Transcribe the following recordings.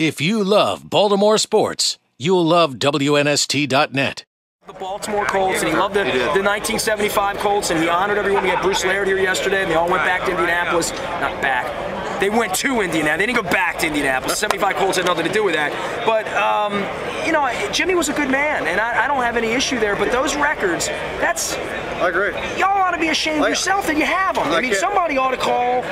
If you love Baltimore sports, you'll love WNST.net. The Baltimore Colts, and he loved the 1975 Colts, and he honored everyone. We had Bruce Laird here yesterday, and they all went back to Indianapolis. Not back. They went to Indianapolis. They didn't go back to Indianapolis. 75 Colts had nothing to do with that. But, you know, Jimmy was a good man, and I don't have any issue there. But those records, that's... I agree. Y'all ought to be ashamed of yourself that you have them. I mean, somebody ought to call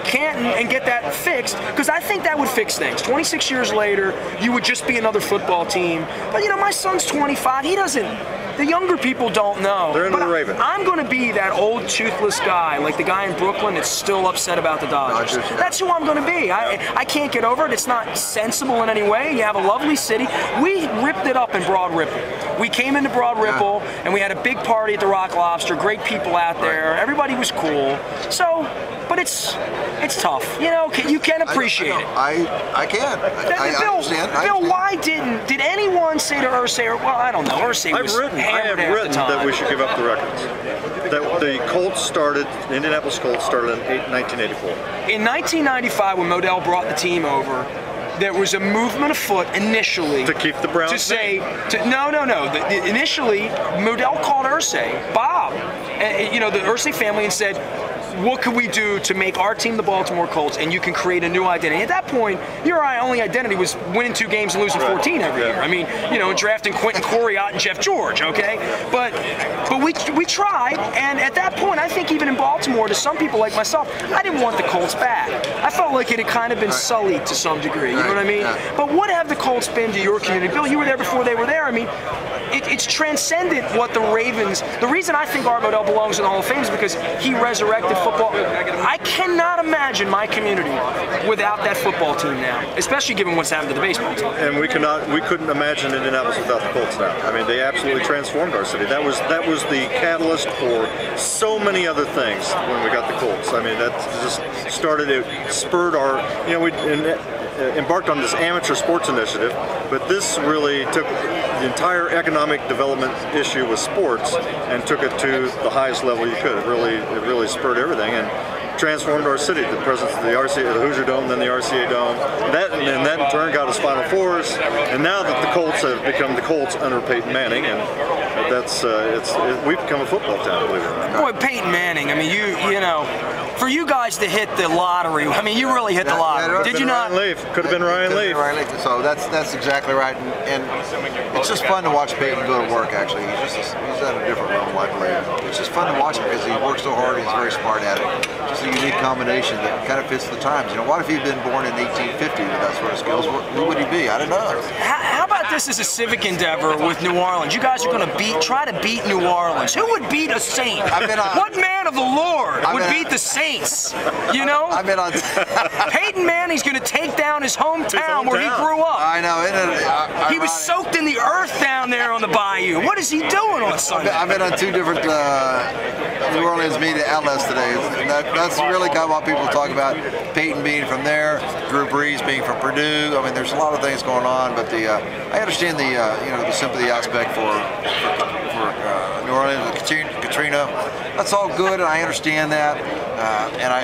Canton and get that fixed, because I think that would fix things. 26 years later, you would just be another football team. But, you know, my son's 25. He doesn't... The younger people don't know. They're into the Ravens. I'm going to be that old toothless guy, like the guy in Brooklyn that's still upset about the Dodgers. That's who I'm going to be. I can't get over it. It's not sensible in any way. You have a lovely city. We ripped it up in Broad Ripple. We came into Broad Ripple, and we had a big party at the Rock Lobster. Great people out there. Everybody was cool. So, but it's tough. You know, you can appreciate it. I can. I understand. Bill, why did anyone say to Irsay, or, well, I don't know, Irsay was I have written that we should give up the records. That the Colts started, the Indianapolis Colts started in 1984. In 1995, when Modell brought the team over, there was a movement afoot initially to keep the Browns to say no. Initially, Modell called Irsay, Bob, and, you know, the Irsay family, and said, what could we do to make our team the Baltimore Colts, and you can create a new identity? At that point, your only identity was winning 2 games and losing 14 every year. I mean, you know, drafting Quentin Coriat and Jeff George, okay? But we tried, and at that point, I think even in Baltimore, to some people like myself, I didn't want the Colts back. I felt like it had kind of been sullied to some degree, you know what I mean? But what have the Colts been to your community? Bill, you were there before they were there. I mean, it's transcended what the Ravens... The reason I think Art Modell belongs in the Hall of Fame is because he resurrected football. I cannot imagine my community without that football team now, especially given what's happened to the baseball team. And we couldn't imagine Indianapolis without the Colts now. I mean, they absolutely transformed our city. That was the catalyst for so many other things when we got the Colts. I mean, that just started, it spurred our, you know, we embarked on this amateur sports initiative, but this really took the entire economic development issue with sports and took it to the highest level you could. It really spurred everything and transformed our city. The presence of the Hoosier Dome, then the RCA Dome, that in turn got us Final Fours. And now that the Colts have become the Colts under Peyton Manning, and we've become a football town, believe it or not. Boy, Peyton Manning. I mean, you know, for you guys to hit the lottery, I mean, you really hit the lottery. Did you not? Could have been Ryan Leaf. So that's exactly right, and it's just fun to watch Peyton go to work. Actually, he's at a different level, I believe. It's just fun to watch him because he works so hard. He's very smart at it. Just a unique combination that kind of fits the times. You know, what if he'd been born in 1850 with that sort of skills? Who would he be? I don't know. How about this as a civic endeavor with New Orleans? You guys are going to try to beat New Orleans. Who would beat a Saint? What man of the Lord would beat the Saints? You know? Peyton Manning's going to take down his hometown where he grew up. I know. He was soaked in the earth down there on the bayou. What is he doing on Sunday? I've been on 2 different New Orleans media outlets today. That's really kind of what people talk about. Peyton being from there, Drew Brees being from Purdue. I mean, there's a lot of things going on, but I understand the sympathy aspect for New Orleans, Katrina. That's all good, and I understand that,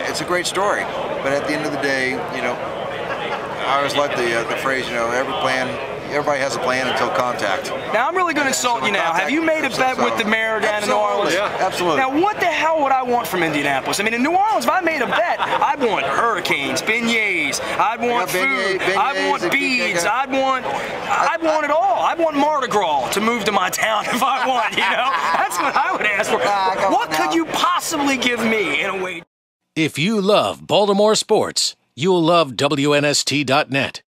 it's a great story. But at the end of the day, you know, I always like the phrase, you know, everybody has a plan until contact. Now, I'm really going to insult you now. Have you made a bet with the mayor down in New Orleans? Yeah, absolutely. Now, what the hell would I want from Indianapolis? I mean, in New Orleans, if I made a bet, I'd want hurricanes, beignets, I'd want food, I'd want beads, I'd want it all. I'd want Mardi Gras to move to my town if I want, you know? That's what I would ask for. What could you possibly give me in a way? If you love Baltimore sports, you'll love WNST.net.